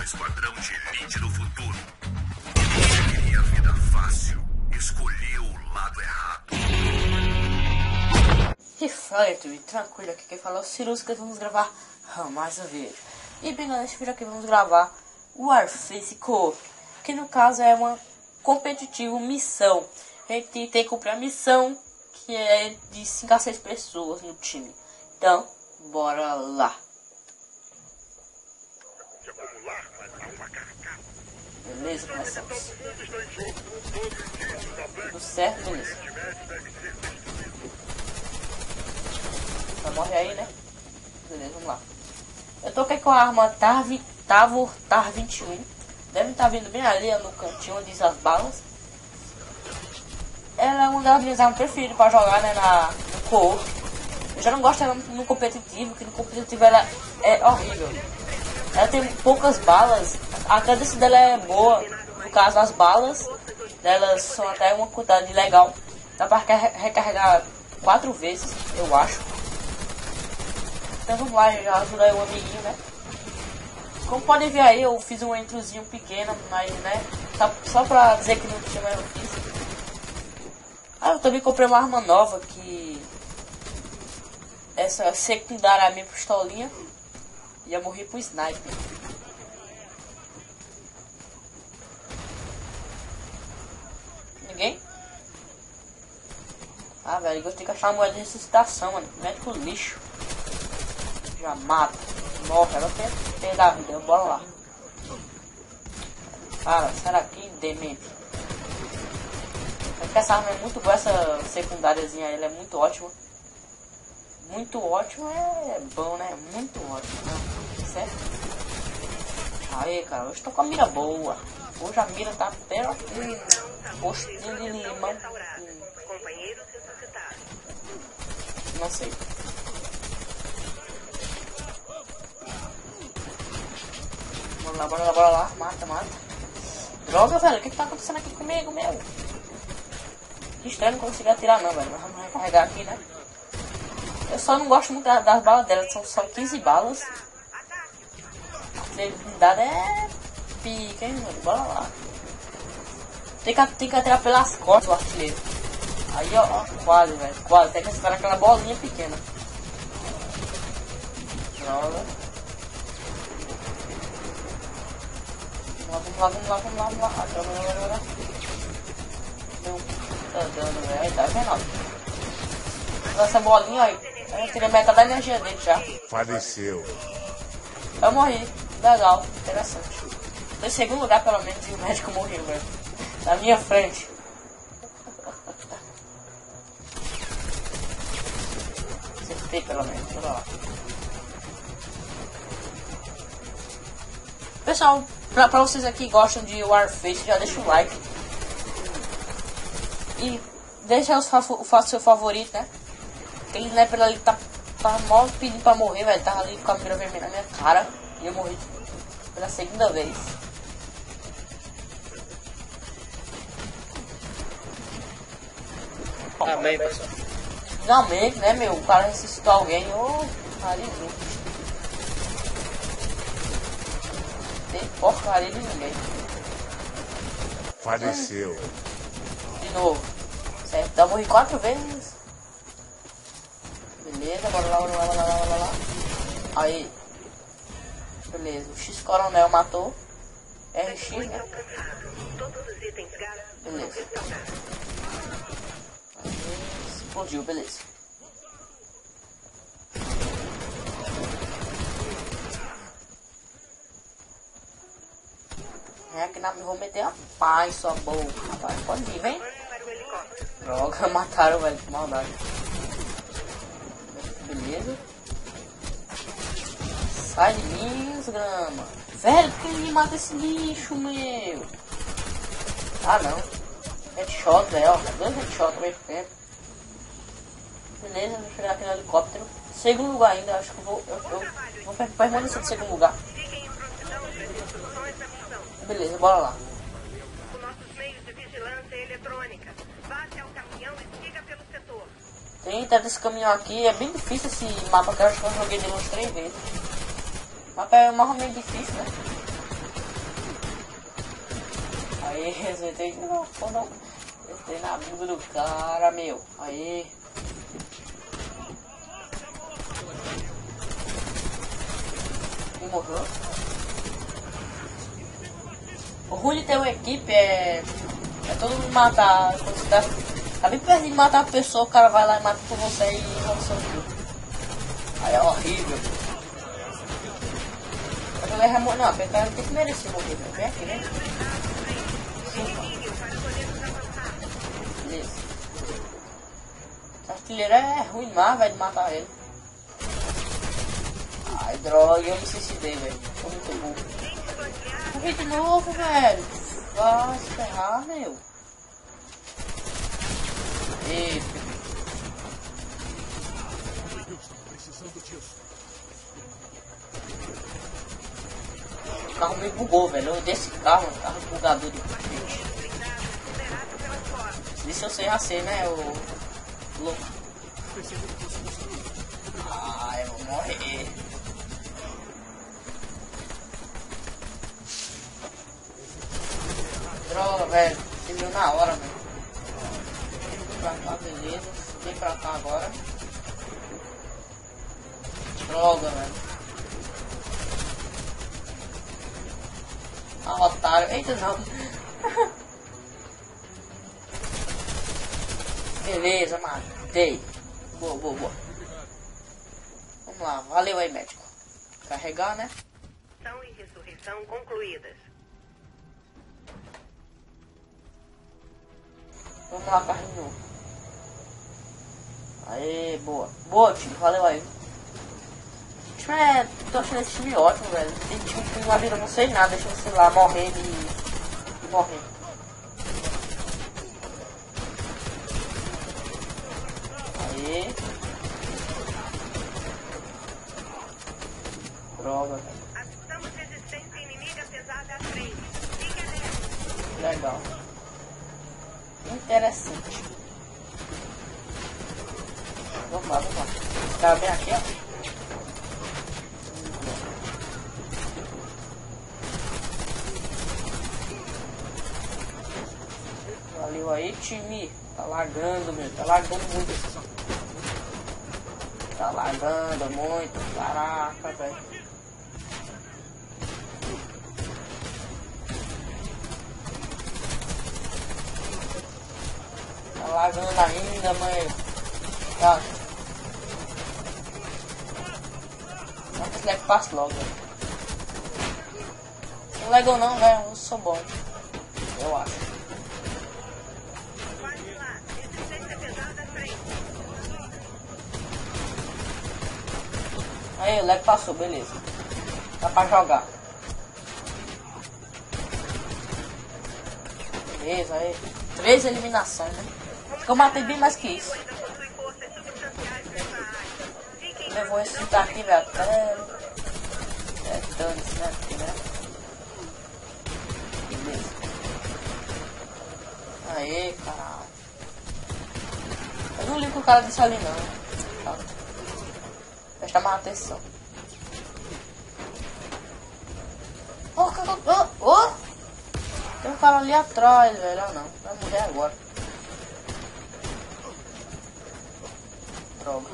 no esquadrão de elite do futuro. Você queria vida fácil, escolheu o lado errado. E fala, tranquilo, aqui quem fala é o Cirus, que vamos gravar mais um vídeo. E bem, nesse vídeo aqui vamos gravar o Warface Co-op, que no caso é uma competitiva missão. A gente tem que cumprir a missão, que é de 5 a 6 pessoas no time. Então, bora lá. Beleza, começamos. Tudo certo, beleza. Só morre aí, né? Beleza, vamos lá. Eu tô aqui com a arma TAR 21. Deve estar vindo bem ali no cantinho onde diz as balas. Ela é uma das minhas armas preferidas para jogar, né, no co-op. Eu já não gosto dela no competitivo, que no competitivo ela é horrível. Ela tem poucas balas, a cadência dela é boa, no caso as balas delas são até uma quantidade legal. Dá para recarregar 4 vezes, eu acho. Então vamos lá, já ajuda aí o amiguinho, né? Como podem ver aí, eu fiz um introzinho pequeno, mas né, só pra dizer que não tinha mais eu fiz. Eu também comprei uma arma nova, que essa secundária é a minha pistolinha. E eu morri pro sniper. Ninguém? Ah, velho, eu tenho que achar uma moeda de ressuscitação, mano. Médico lixo. Já mata. Morre, ela tem perder a vida. Bora lá. Cara, será que demente? Porque essa arma é muito boa, essa secundáriazinha, ela é muito ótima. Muito ótimo é bom, né? Muito ótimo, né? Certo? Aí, cara, hoje tô com a mira boa. Hoje a mira tá até postinho de limão. Não sei. Bora lá. Mata. Droga, velho. O que tá acontecendo aqui comigo, meu? Que estranho, não consegui atirar não, velho. Vamos recarregar aqui, né? Eu só não gosto muito das balas dela, são só 15 balas. A credibilidade é pica, hein, mano? Bora lá. Tem que atirar pelas costas o artilheiro. Aí, ó, quase, velho. Quase. Tem que esperar aquela bolinha pequena. Droga. Vamos lá. Droga. Não tá dando, velho. Aí tá vendo? Essa bolinha aí. Eu tirei metade da energia dele já. Faleceu. Eu morri. Legal, interessante. Tô em segundo lugar pelo menos e o médico morreu, velho. Na minha frente. Acertei pelo menos, bora lá. Pessoal, pra vocês aqui que gostam de Warface, já deixa o like. E deixa o seu favorito, né? Aquele sniper ali tá mal pedindo pra morrer, velho. Tava ali com a mira vermelha na minha cara. E eu morri pela segunda vez. Amém, pessoal. Finalmente, né, meu? O cara ressuscitou alguém. Ô, carinho. Tem porcaria de ninguém. Faleceu. De novo. Certo? Então eu morri 4 vezes. Beleza, bora lá. Aí. Beleza, o X-Coronel matou. RX, né? Beleza. Aí, explodiu, beleza. É que vou meter a pá em sua boca. Rapaz, pode vir, vem. Droga, mataram, velho, que maldade. Beleza. Sai de mim, grama. Velho, quem me mata esse lixo, meu? Ah, não. Headshot, velho. 2 headshots ao mesmo tempo. Beleza, vou chegar aqui no helicóptero. Segundo lugar ainda, acho que eu vou permanecer no segundo lugar. Beleza, bora lá. Com nossos meios de vigilância eletrônica. Bate ao caminhão e siga pelo setor. Eita, desse caminhão aqui é bem difícil esse mapa, que eu acho que eu joguei dele umas 3 vezes. O mapa é mais ou menos difícil, né? Aí, resetei de novo. Não. Entrei na bunda do cara, meu. Aí. E morreu. O ruim de ter uma equipe é todo mundo matar. Quando você tá bem perto de matar a pessoa, o cara vai lá e mata por você e você não. Aí é horrível. Eu joguei Ramon. Não, aquele cara não tem que merecer morrer, velho. Vem aqui, né? Beleza. Esse artilheiro é ruim demais, velho, de matar ele. Ai, droga, eu me suicidei, velho. Tô muito burro. Morri de novo, velho. Vai se ferrar, meu. Eita. O carro me bugou, velho. Eu desse carro, um carro bugador de bicho. Isso eu sei já ser, né, o louco. Ah, eu vou morrer. Droga, velho. Você viu na hora, velho. Vem pra cá, beleza. Vem pra cá agora. Droga, velho. Ah, otário. Eita, não. Beleza, matei. Boa, boa, boa. Vamos lá. Valeu aí, médico. Carregar, né? Ação e ressurreição concluídas. Vamos lá, carrinho. Aê, boa. Boa, time. Valeu aí. Tô achando esse time ótimo, velho. Tem time que na vida não sei nada, deixa você lá morrer e morrer. Aê. Droga, velho. Avistamos resistência inimiga pesada à frente. Fique alerta. Legal. Interessante. Vamos lá, vamos lá. Esse cara vem aqui, ó. Valeu aí, time. Tá lagando, meu. Tá lagando muito. Tá lagando muito. Caraca, velho. Tá lagando ainda, mãe. Tá. Não que esse passe logo, velho. Não legal não, velho. Eu sou bom. Eu acho. Quase lá. Resistência pesada à frente. Aí, o lag passou, beleza. Dá pra jogar. Beleza, aí. 3 eliminações, né? Acho que eu matei bem mais que isso. Ainda possui forças substanciais nessa área. Fiquem Eu vou ressuscitar aqui, velho. Até dane-se, né? Aqui, né? Beleza. Aê, caralho. Eu não ligo que o cara disse ali, não. Tá. Presta mais atenção. Tem um cara ali atrás, velho. Ah, não. Vai morrer agora. Droga.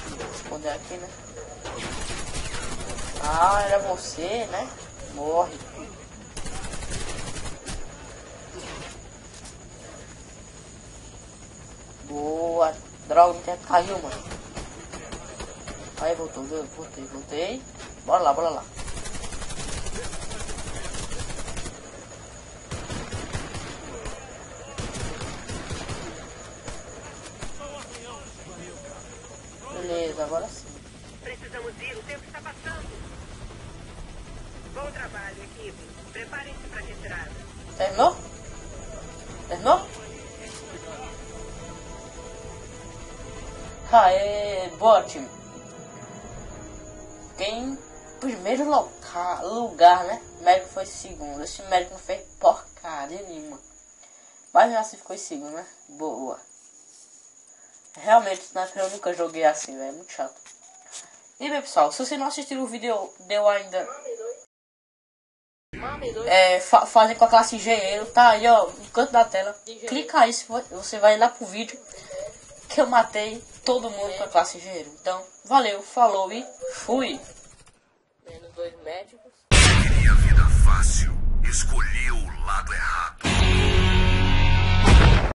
Vou esconder aqui, né? Ah, era você, né? Morre. Boa. Droga, me caiu, mano. Aí, voltou, voltei. Bora lá, bora lá. Beleza, agora sim. Precisamos ir, o tempo está passando. Bom trabalho, equipe. Preparem-se para a retirada. Terminou? Terminou? Aê, boa, time. Fiquei em primeiro lugar, né? O médico foi segundo. Esse médico não fez porcaria nenhuma. Mas mesmo assim ficou em segundo, né? Boa. Realmente, eu nunca joguei assim, velho. É muito chato. E bem, pessoal, se você não assistiu o vídeo, deu ainda fazem com a classe engenheiro, tá aí ó, no canto da tela. Clica aí, você vai lá pro vídeo que eu matei todo mundo com a classe engenheiro. Então, valeu, falou e fui. Menos 2 médicos. Queria vida fácil, escolheu o lado errado.